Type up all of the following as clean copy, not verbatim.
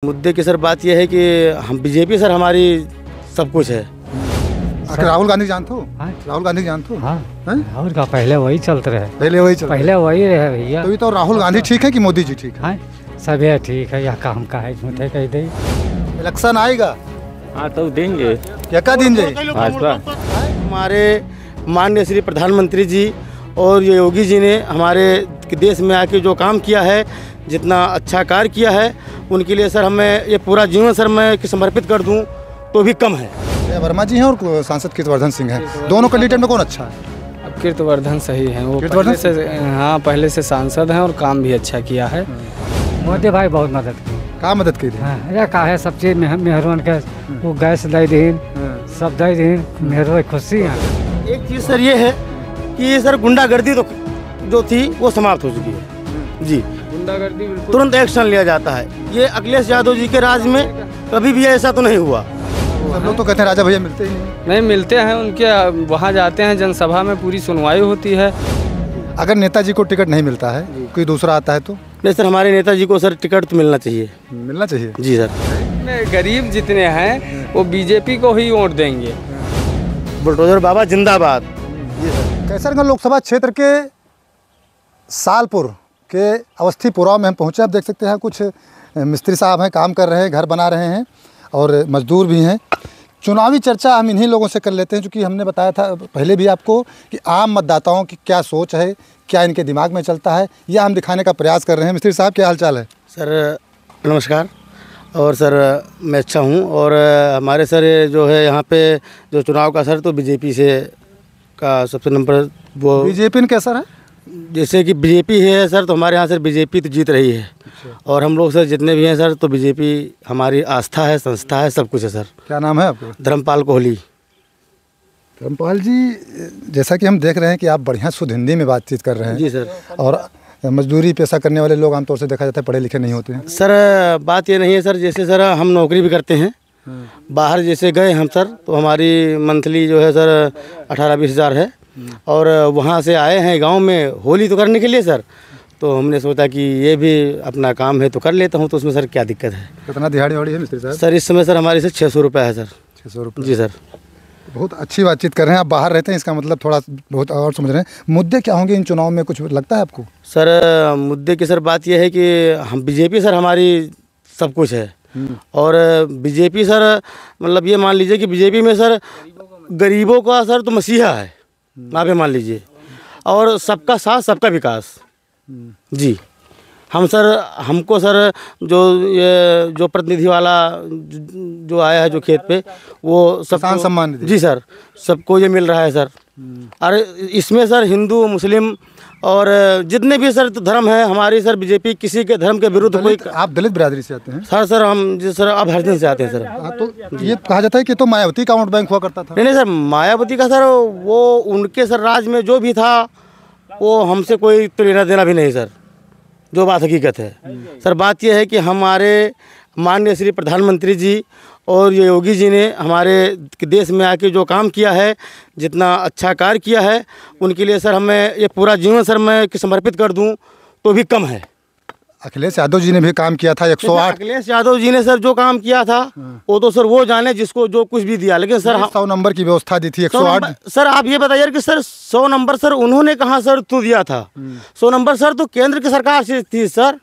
मुद्दे की सर बात यह है कि हम बीजेपी सर हमारी सब कुछ है। आखिर राहुल गांधी जानते हो? राहुल गांधी जानते हो? हाँ, राहुल का पहले वही चलते रहे। पहले वही रहे भैया। तो ये तो राहुल गांधी ठीक है कि मोदी जी ठीक है? हाँ, सभी ठीक है। यह काम का है झूठे कह दे। इलेक्शन आएगा हाँ तो देंगे क्या दिन जाए भाजपा। हमारे माननीय श्री प्रधानमंत्री जी और ये योगी जी ने हमारे देश में आके जो काम किया है, जितना अच्छा कार्य किया है, उनके लिए सर हमें ये पूरा जीवन सर मैं समर्पित कर दूं तो भी कम है। वर्मा जी हैं और सांसद कीर्तिवर्धन सिंह हैं, दोनों कैंडिडेट में कौन अच्छा है? अब कीर्तिवर्धन सही है, वो कीर्तिवर्धन पहले से सांसद हैं और काम भी अच्छा किया है। मोदी भाई बहुत मदद की। का मदद की थी? हाँ, का है सब चीज में हम मेहरबान के वो गैस दे दीन सब दे दीन मेहरबान खुशी है। एक चीज़ सर ये है कि सर गुंडागर्दी तो जो थी वो समाप्त हो चुकी है जी। गुंडागर्दी तुरंत एक्शन लिया जाता है। ये अखिलेश यादव जी के राज में कभी भी ऐसा तो नहीं हुआ। सब लोग तो कहते हैं राजा भैया मिलते ही नहीं मिलते हैं, उनके वहाँ जाते हैं जनसभा में पूरी सुनवाई होती है। अगर नेताजी को टिकट नहीं मिलता है, कोई दूसरा आता है तो? नहीं सर, हमारे नेताजी को सर टिकट तो मिलना चाहिए। मिलना चाहिए जी सर। गरीब जितने हैं वो बीजेपी को ही वोट देंगे। बुलडोजर बाबा जिंदाबाद। कैसरगंज लोकसभा क्षेत्र के सालपुर के अवस्थीपुरा में हम पहुँचे। आप देख सकते हैं कुछ मिस्त्री साहब हैं, काम कर रहे हैं, घर बना रहे हैं और मजदूर भी हैं। चुनावी चर्चा हम इन्हीं लोगों से कर लेते हैं, क्योंकि हमने बताया था पहले भी आपको कि आम मतदाताओं की क्या सोच है, क्या इनके दिमाग में चलता है, यह हम दिखाने का प्रयास कर रहे हैं। मिस्त्री साहब क्या हालचाल है? सर नमस्कार। और सर मैं अच्छा हूँ। और हमारे सर जो है यहाँ पे जो चुनाव का सर तो बीजेपी से का सबसे नंबर वो बीजेपी ने कैसा है? जैसे कि बीजेपी है सर, तो हमारे यहाँ सर बीजेपी तो जीत रही है। और हम लोग सर जितने भी हैं सर तो बीजेपी हमारी आस्था है, संस्था है, सब कुछ है सर। क्या नाम है आपका? धर्मपाल कोहली। धर्मपाल जी, जैसा कि हम देख रहे हैं कि आप बढ़िया शुद्ध हिंदी में बातचीत कर रहे हैं। जी सर। और मजदूरी पेशा करने वाले लोग आमतौर से देखा जाता है पढ़े लिखे नहीं होते हैं। सर बात ये नहीं है सर, जैसे सर हम नौकरी भी करते हैं, बाहर जैसे गए हम सर तो हमारी मंथली जो है सर 18-20 हज़ार है। और वहाँ से आए हैं गांव में होली तो करने के लिए सर, तो हमने सोचा कि ये भी अपना काम है तो कर लेता हूँ, तो उसमें सर क्या दिक्कत है। कितना दिहाड़ी वाड़ी है मिस्त्री साहब? सर इस समय सर हमारे से 600 रुपये है सर। 600 रुपये? जी सर। बहुत अच्छी बातचीत कर रहे हैं। आप बाहर रहते हैं, इसका मतलब थोड़ा बहुत और समझ रहे हैं। मुद्दे क्या होंगे इन चुनाव में, कुछ लगता है आपको? सर मुद्दे की सर बात यह है कि हम बीजेपी सर हमारी सब कुछ है। और बीजेपी सर मतलब ये मान लीजिए कि बीजेपी में सर गरीबों का सर तो मसीहा है, आप ये मान लीजिए। और सबका साथ सबका विकास जी। हम सर हमको सर जो प्रतिनिधि वाला जो आया है जो खेत पे वो किसान सम्मान निधि। जी सर, सबको ये मिल रहा है सर। अरे इसमें सर हिंदू मुस्लिम और जितने भी सर धर्म है हमारी सर बीजेपी किसी के धर्म के विरुद्ध कोई। आप दलित बिरादरी से आते हैं? सर हम जी सर अब हर दिन से आते हैं सर। तो ये कहा जाता है कि तो मायावती का वोट बैंक हुआ करता था। नहीं सर, मायावती का सर वो उनके सर राज में जो भी था वो हमसे कोई तो लेना देना भी नहीं सर, जो बात हकीकत है सर। बात यह है कि हमारे माननीय श्री प्रधानमंत्री जी और ये योगी जी ने हमारे देश में आके जो काम किया है, जितना अच्छा कार्य किया है, उनके लिए सर हमें ये पूरा जीवन सर मैं समर्पित कर दूं तो भी कम है। अखिलेश यादव जी ने भी काम किया था 108। अखिलेश यादव जी ने सर जो काम किया था वो तो सर वो जाने जिसको जो कुछ भी दिया, लेकिन सर 100 नंबर की व्यवस्था दी थी 108। सर आप ये बताइए कि सर 100 नंबर सर उन्होंने कहाँ सर तो दिया था? 100 नंबर सर तो केंद्र की सरकार से थी सर,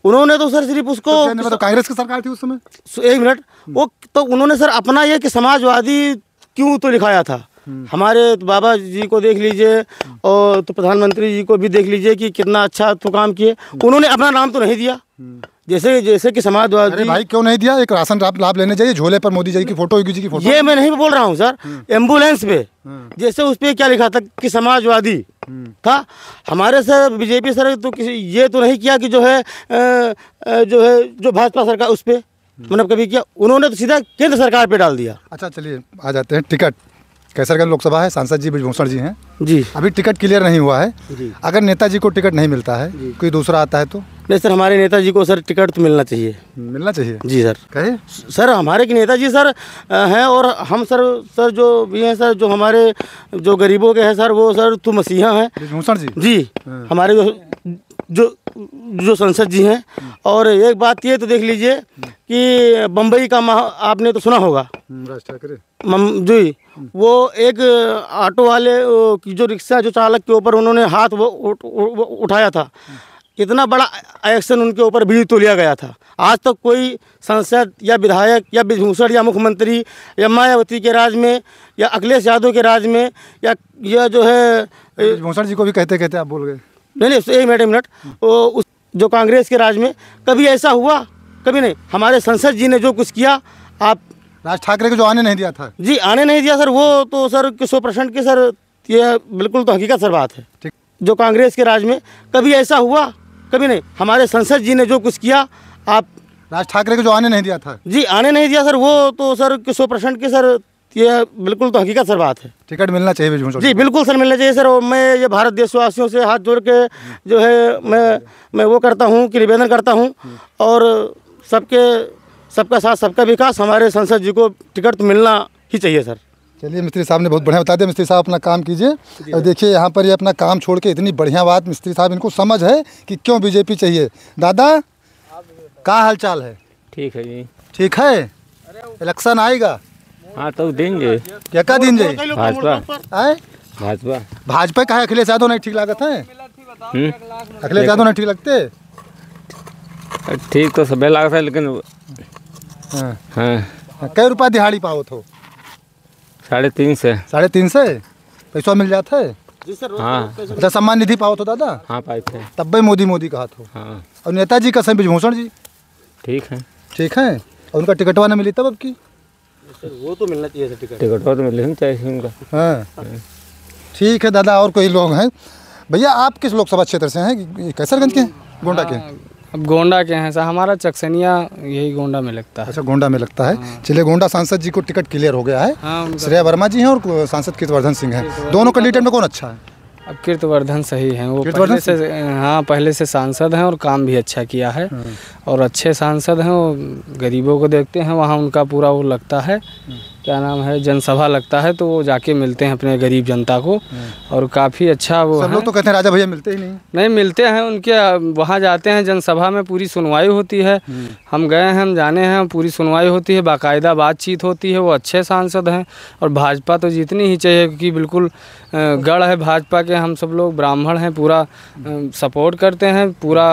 उन्होंने तो सर सिर्फ उसको तो कांग्रेस की सरकार थी उस समय। एक मिनट, वो तो उन्होंने सर अपना ये कि समाजवादी क्यों तो लिखाया था। हमारे तो बाबा जी को देख लीजिए और तो प्रधानमंत्री जी को भी देख लीजिए कि कितना अच्छा तो काम किए, उन्होंने अपना नाम तो नहीं दिया। जैसे कि समाजवादी। भाई क्यों नहीं दिया? एक राशन लाभ लेने चाहिए, झोले पर मोदी जी की फोटो, योगी जी की फोटो। ये मैं नहीं बोल रहा हूँ सर। एम्बुलेंस पे जैसे उस पर क्या लिखा था कि समाजवादी था, हमारे सर बीजेपी सर तो किसी ये तो नहीं किया कि जो भाजपा सरकार उस पर मतलब कभी किया, उन्होंने तो सीधा केंद्र सरकार पे डाल दिया। अच्छा चलिए आ जाते हैं टिकट। कैसरगंज लोकसभा है, सांसद जी ब्रिजभूषण जी हैं जी। अभी टिकट क्लियर नहीं हुआ है जी। अगर नेताजी को टिकट नहीं मिलता है, कोई दूसरा आता है तो? नहीं सर, हमारे नेताजी को सर टिकट तो मिलना चाहिए। मिलना चाहिए जी सर। कहे सर हमारे के नेताजी सर हैं और हम सर जो भी हैं सर, जो हमारे जो गरीबों के हैं सर वो सर तो मसीहा हैं। ब्रिजभूषण जी जी। हमारे जो जो संसद जी हैं। और एक बात ये तो देख लीजिए कि बम्बई का आपने तो सुना होगा, राज ठाकरे जी, वो एक ऑटो वाले की जो रिक्शा जो चालक के ऊपर उन्होंने हाथ वो उठाया था, इतना बड़ा एक्शन उनके ऊपर भी तो लिया गया था। आज तक कोई सांसद या विधायक या विभूषण या मुख्यमंत्री या मायावती के राज में या अखिलेश यादव के राज में या जो है भूषण जी को भी कहते कहते आप बोल गए। नहीं, एक मिनट, उस जो कांग्रेस के राज में कभी ऐसा हुआ? कभी नहीं। हमारे संसद जी ने जो कुछ किया, आप राज ठाकरे को जो आने नहीं दिया था जी, आने नहीं दिया सर, वो तो सर 100% की सर ये बिल्कुल तो हकीकत सर बात है। ठीक। जो कांग्रेस के राज में कभी ऐसा हुआ? कभी नहीं। हमारे संसद जी ने जो कुछ किया, आप राज ठाकरे को जो आने नहीं दिया था जी, आने नहीं दिया सर, वो तो सर 100% की सर ये बिल्कुल तो हकीकत सर बात है। टिकट मिलना चाहिए भूषण जी, बिल्कुल सर मिलना चाहिए सर। और मैं ये भारत देशवासियों से हाथ जोड़ के जो है मैं वो करता हूँ कि निवेदन करता हूँ, और सबका साथ सबका विकास, हमारे संसद जी को टिकट तो मिलना ही चाहिए सर। चलिए, मिस्त्री साहब ने बहुत बढ़िया बता दिया। मिस्त्री साहब अपना काम कीजिए। और देखिए यहाँ पर ये अपना काम छोड़ के, इतनी बढ़िया बात मिस्त्री साहब, इनको समझ है कि क्यों बीजेपी चाहिए। दादा, क्या हाल चाल है? ठीक है जी। ठीक है। इलेक्शन आएगा, हाँ तो देंगे। क्या दिन जाए? भाजपा आए भाजपा भाजपा का है, अखिलेश यादव नहीं ठीक लागत है? अखिलेश यादव नहीं ठीक लगते? ठीक तो सब लागत है, लेकिन हाँ। हाँ कै रुपया दिहाड़ी पाओ तो? 3.5 से। 350 पैसा मिल जाता है? हाँ अच्छा, सम्मान निधि पाओ तो दादा? हाँ पाए थे। तब भी मोदी कहा तो। हाँ और नेताजी का ब्रजभूषण जी ठीक है। ठीक है। और उनका टिकटवा न मिली तब अब की? वो तो मिलना चाहिए सर टिकट। टिकट तो मिलना चाहिए उनका। हाँ ठीक है दादा। और कोई लोग हैं? भैया, आप किस लोकसभा क्षेत्र से हैं? कैसरगंज के? गोंडा के? अब गोंडा के हैं सर, हमारा चकसनिया यही गोंडा में लगता है। अच्छा, गोंडा में लगता है। चलिए, गोंडा सांसद जी को टिकट क्लियर हो गया है। हाँ, श्रेया वर्मा जी हैं और सांसद कीर्तिवर्धन सिंह हैं। दोनों कैंडिडेट में कौन अच्छा है? अब कीर्तिवर्धन सही हैं, वो कीर्तिवर्धन पहले से, हाँ पहले से सांसद हैं और काम भी अच्छा किया है। और अच्छे सांसद हैं, वो गरीबों को देखते हैं, वहाँ उनका पूरा वो लगता है, क्या नाम है, जनसभा लगता है, तो वो जाके मिलते हैं अपने गरीब जनता को, और काफ़ी अच्छा वो सब लोग तो कहते हैं राजा भैया मिलते ही नहीं। नहीं मिलते हैं उनके, वहाँ जाते हैं जनसभा में, पूरी सुनवाई होती है। हम गए हैं, हम जाने हैं, पूरी सुनवाई होती है, बाकायदा बातचीत होती है। वो अच्छे सांसद हैं और भाजपा तो जीतनी ही चाहिए, क्योंकि बिल्कुल गढ़ है भाजपा के। हम सब लोग ब्राह्मण हैं, पूरा सपोर्ट करते हैं पूरा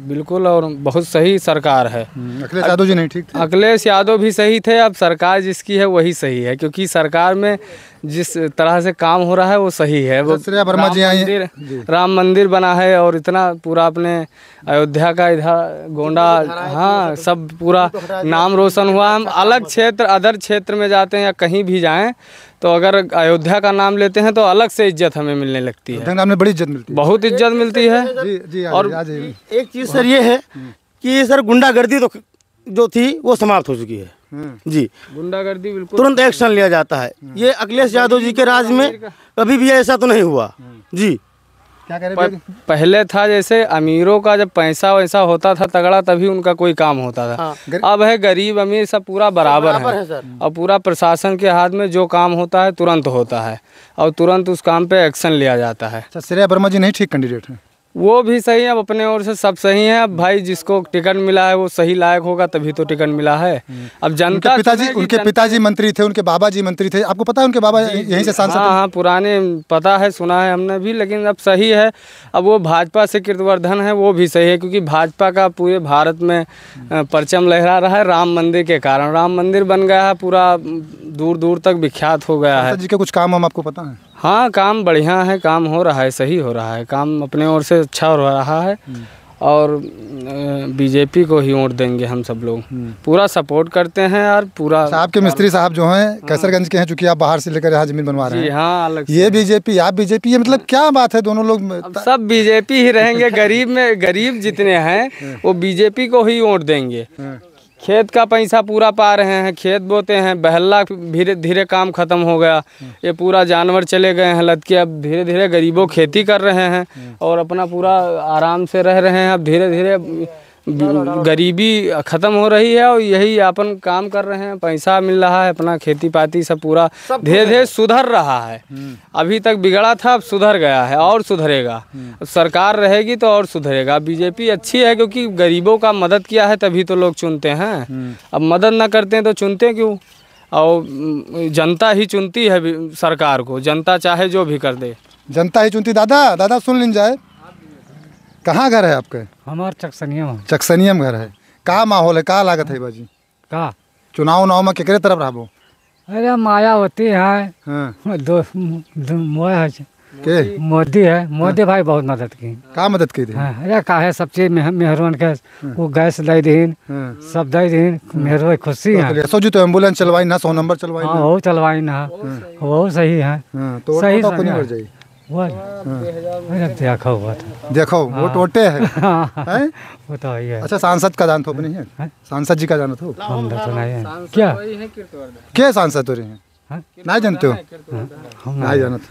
बिल्कुल, और बहुत सही सरकार है। अखिलेश यादव जी नहीं ठीक थे? अखिलेश यादव भी सही थे, अब सरकार जिसकी है वही सही है, क्योंकि सरकार में जिस तरह से काम हो रहा है वो सही है। वो श्रेया वर्मा जी आई हैं। राम मंदिर बना है, और इतना पूरा अपने अयोध्या का इधर गोंडा, हाँ सब पूरा नाम रोशन हुआ। हम अलग क्षेत्र, अदर क्षेत्र में जाते हैं या कहीं भी जाएं, तो अगर अयोध्या का नाम लेते हैं तो अलग से इज्जत हमें मिलने लगती है। नाम में बड़ी इज्जत मिलती है, बहुत इज्जत मिलती है। जी, और एक चीज़ सर ये है कि सर गुंडागर्दी तो जो थी वो समाप्त हो चुकी है जी। गुंडागर्दी बिल्कुल तुरंत एक्शन लिया जाता है। ये अखिलेश यादव जी के राज में कभी भी ऐसा तो नहीं हुआ जी। क्या कह रहे हैं? पहले था जैसे अमीरों का जब पैसा वैसा होता था तगड़ा, तभी उनका कोई काम होता था। हाँ। अब है गरीब अमीर सब पूरा बराबर है सर। और पूरा प्रशासन के हाथ में जो काम होता है तुरंत होता है, और तुरंत उस काम पे एक्शन लिया जाता है। अच्छा, श्रेया वर्मा जी नहीं ठीक कैंडिडेट हैं? वो भी सही है, अब अपने ओर से सब सही है। अब भाई जिसको टिकट मिला है वो सही लायक होगा, तभी तो टिकट मिला है। अब जनता उनके पिताजी मंत्री थे, उनके बाबा जी मंत्री थे। आपको पता है उनके बाबा यहीं से सांसद? हाँ, पुराने पता है, सुना है हमने भी, लेकिन अब सही है। अब वो भाजपा से कीर्तिवर्धन है, वो भी सही है, क्योंकि भाजपा का पूरे भारत में परचम लहरा रहा है राम मंदिर के कारण। राम मंदिर बन गया है, पूरा दूर दूर तक विख्यात हो गया है। जी के कुछ काम हम आपको पता है? हाँ, काम बढ़िया है, काम हो रहा है, सही हो रहा है, काम अपने ओर से अच्छा हो रहा है। और बीजेपी को ही वोट देंगे हम सब लोग, पूरा सपोर्ट करते हैं यार पूरा। आपके मिस्त्री साहब जो हैं कैसरगंज के हैं, चूंकि आप बाहर से लेकर यहाँ जमीन बनवा रहे हैं। हाँ, अलग ये बीजेपी, आप बीजेपी, ये मतलब क्या बात है? दोनों लोग सब बीजेपी ही रहेंगे। गरीब जितने हैं वो बीजेपी को ही वोट देंगे। खेत का पैसा पूरा पा रहे हैं, खेत बोते हैं, बहला धीरे धीरे काम खत्म हो गया, ये पूरा जानवर चले गए हैं लद के। अब धीरे धीरे गरीबों खेती कर रहे हैं और अपना पूरा आराम से रह रहे हैं। अब धीरे धीरे गरीबी ख़त्म हो रही है और यही अपन काम कर रहे हैं, पैसा मिल रहा है, अपना खेती पाती सब पूरा धीरे धीरे सुधर रहा है। अभी तक बिगड़ा था, अब सुधर गया है और सुधरेगा। सरकार रहेगी तो और सुधरेगा। बीजेपी अच्छी है क्योंकि गरीबों का मदद किया है तभी तो लोग चुनते हैं। अब मदद ना करते हैं तो चुनते क्यों? और जनता ही चुनती है सरकार को, जनता चाहे जो भी कर दे, जनता ही चुनती। दादा सुन लीन जाए, कहाँ घर है आपके? हमारे चकसनिया चकसनियम घर है। का माहौल है, का लागत है बाजी? का चुनाव में केकरे तरफ रहबो? अरे मायावती है, हाँ के मोदी है। मोदी भाई बहुत मदद की। का मदद की थी? हाँ, अरे काहे सब चीज मेहरबान के वो गैस दे दीन, सब दे दीन, मेहरबान खुशी है। सो जी तो एम्बुलेंस चलवाई ना, 100 नंबर चलवाई हाँ ना। वो चलवाई ना, वो सही है। तो सही वोट सही नहीं है। बढ़ जाई। वो अरे देखो हुआ था। देखो वोट वोटे है हैं? वो तो ही है। अच्छा सांसद का जानत हो नहीं है? सांसद जी का जानत हो? हम तो नहीं है क्या के सांसद हो रहे हैं? हाँ? नहीं जानते हो? हम नहीं जानत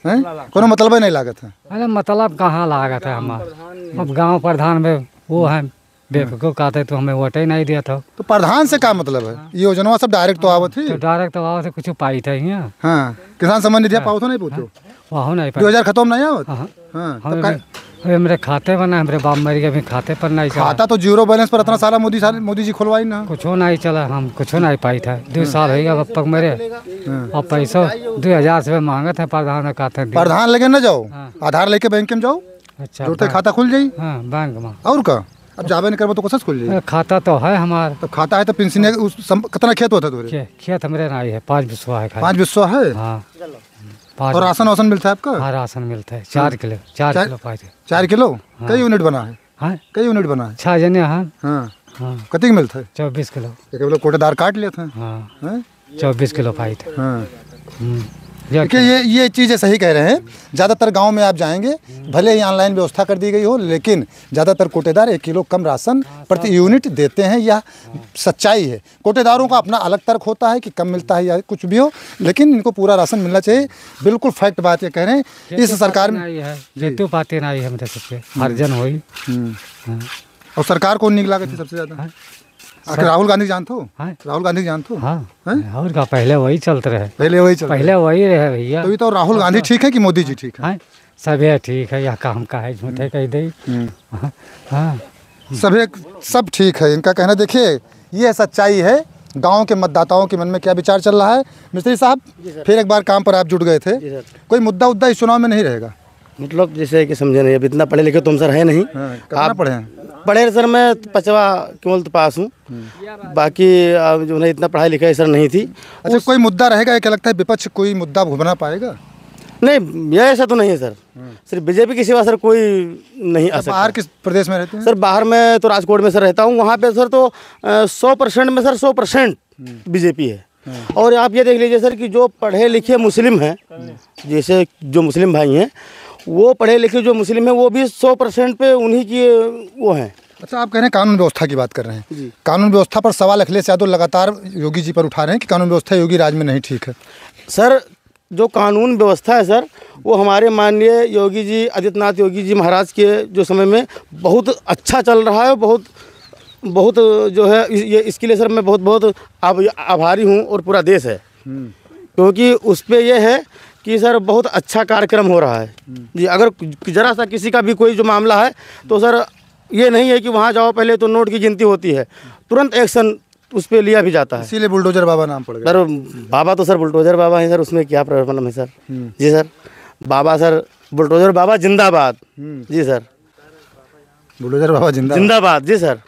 हैं? कोनो मतलब नहीं लागत है। अरे मतलब कहाँ लागत है हमारा? अब गांव प्रधान में वो है बेवकूफ़ कहते तो हमें वोट ही नहीं दिया था। तो प्रधान से क्या मतलब है? ये योजना सब डायरेक्ट तो आवत थी। तो डायरेक्ट तो से कुछ पाई था यहाँ। हाँ, किसान सम्मान निधि पाओ तो नहीं पूछो? वहाँ नहीं पाई। 2000 खत्म नहीं आवत? हाँ, हाँ, तब का- मेरे खाते पर ना, हमारे बाप मर गए, अभी खाते पर नहीं चला। खाता तो जीरो बैलेंस पर इतना सारा मोदी जी खुलवाई ना। कुछ नहीं चला, हम कुछ नहीं पाई था। 2 साल हो गया अब तक मेरे। अब पैसा 2000 से मांगे थे प्रधान ने, कहते हैं प्रधान लेके न जाओ, हाँ। आधार लेके बैंक में जाओ, अच्छा जुड़ते खाता खुल जाई। हाँ बैंक में। और का अब जाबे नहीं करबो तो कैसे खुल जाई? खाता तो है हमारा। तब खाता है तो पेंशन कितना खेत होता है? खेत हमारे नहीं है, 5 बिस्वा है खाली। 5 बिस्वा है। हाँ और राशन वासन मिलता है आपका? हाँ राशन मिलता है 4 किलो, 4 किलो पाई थे। 4 किलो? कई यूनिट बना है? हाँ कई यूनिट बना है? 6 जने हैं। हाँ, हाँ कतिक मिलता है? 24 किलो। एक लोग कोटेदार काट लेते हैं। हाँ 24 किलो पाई थे। हाँ, ये देखिए ये चीज़ें सही कह रहे हैं। ज़्यादातर गांव में आप जाएंगे, भले ही ऑनलाइन व्यवस्था कर दी गई हो, लेकिन ज़्यादातर कोटेदार 1 किलो कम राशन प्रति यूनिट देते हैं। यह सच्चाई है। कोटेदारों का अपना अलग तर्क होता है कि कम मिलता है या कुछ भी हो, लेकिन इनको पूरा राशन मिलना चाहिए। बिल्कुल फैक्ट बात ये कह रहे हैं। इस सरकार में जेतु पाते नहीं है मेरे सबसे अर्जन हुई। और सरकार कौन निकला थी सबसे ज़्यादा? आखिर राहुल गांधी जानते हो? हाँ। राहुल गांधी जानते हो? हाँ और का पहले वही चलते रहे, पहले वही चल। पहले वही रहे भैया। तो राहुल गांधी ठीक है कि मोदी जी ठीक है? हाँ सभी ठीक है, या काम का है झूठे कह दे। हाँ सभी सब ठीक है इनका कहना। देखिए ये सच्चाई है। गांव के मतदाताओं के मन में क्या विचार चल रहा है। मिस्त्री साहब फिर एक बार काम पर आप जुट गए थे, कोई मुद्दा इस चुनाव में नहीं रहेगा? मतलब जैसे कि समझे नहीं, अब इतना पढ़े लिखे तुम सर है नहीं। कितना पढ़े हैं? पढ़े सर मैं 5वां केवल पास हूँ, बाकी जो है इतना पढ़ाई लिखाई सर नहीं थी। अच्छा कोई मुद्दा रहेगा? क्या लगता है विपक्ष कोई मुद्दा बना पाएगा? नहीं यह ऐसा तो नहीं है सर। सिर्फ बीजेपी के सिवा सर कोई नहीं आ सकता। बाहर किस प्रदेश में रहते हैं? सर बाहर में तो राजकोट में सर रहता हूँ। वहाँ पे सर तो 100% में सर 100% बीजेपी है। और आप ये देख लीजिए सर कि जो पढ़े लिखे मुस्लिम हैं, जैसे जो मुस्लिम भाई हैं, वो पढ़े लिखे जो मुस्लिम हैं वो भी 100% पे उन्हीं की वो हैं। अच्छा आप कह रहे हैं कानून व्यवस्था की बात कर रहे हैं। कानून व्यवस्था पर सवाल अखिलेश यादव लगातार योगी जी पर उठा रहे हैं कि कानून व्यवस्था योगी राज में नहीं ठीक है। सर जो कानून व्यवस्था है सर, वो हमारे माननीय योगी जी, आदित्यनाथ योगी जी महाराज के जो समय में बहुत अच्छा चल रहा है। बहुत जो है ये इसके लिए सर मैं बहुत आभारी हूँ और पूरा देश है, क्योंकि उस पर यह है कि सर बहुत अच्छा कार्यक्रम हो रहा है जी। अगर ज़रा सा किसी का भी कोई जो मामला है तो सर ये नहीं है कि वहाँ जाओ पहले तो नोट की गिनती होती है, तुरंत एक्शन उस पर लिया भी जाता है। इसीलिए बुलडोजर बाबा नाम पड़ गया। सर बाबा तो सर बुलडोजर बाबा है सर, उसमें क्या प्रॉब्लम है सर? जी सर बाबा सर बुलडोजर बाबा जिंदाबाद। जी सर बुलडोजर बाबा जिंदाबाद। जी सर।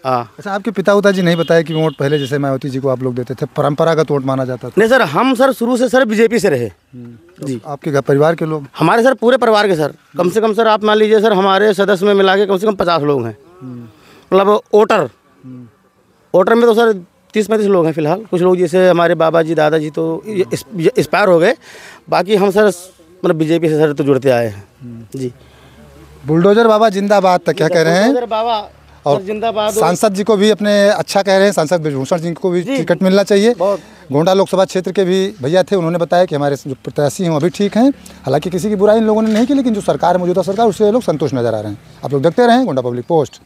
हाँ। अच्छा आपके पिता जी नहीं बताया कि वोट पहले जैसे मायावती जी को आप लोग देते थे, परंपरागत वोट माना जाता था? नहीं सर, हम सर शुरू से सर बीजेपी से रहे जी। आपके घर परिवार के लोग? हमारे सर पूरे परिवार के सर कम से कम सर आप मान लीजिए सर हमारे सदस्य में मिला के कम से कम 50 लोग हैं। मतलब वोटर में तो सर 30-35 लोग हैं फिलहाल। कुछ लोग जैसे हमारे बाबा जी दादाजी तो एक्सपायर हो गए, बाकी हम सर मतलब बीजेपी से सर तो जुड़ते आए हैं जी। बुलडोजर बाबा जिंदाबाद तक क्या कह रहे हैं? बुलडोजर बाबा और जिंदाबाद हो। सांसद जी को भी अपने अच्छा कह रहे हैं, सांसद ब्रजभूषण जी को भी टिकट मिलना चाहिए। गोंडा लोकसभा क्षेत्र के भी भैया थे, उन्होंने बताया कि हमारे जो प्रत्याशी हैं वो अभी ठीक हैं। हालांकि किसी की बुराई इन लोगों ने नहीं की, लेकिन जो सरकार है, मौजूदा सरकार, उससे लोग संतुष्ट नजर आ रहे हैं। आप लोग देखते रहें गोंडा पब्लिक पोस्ट।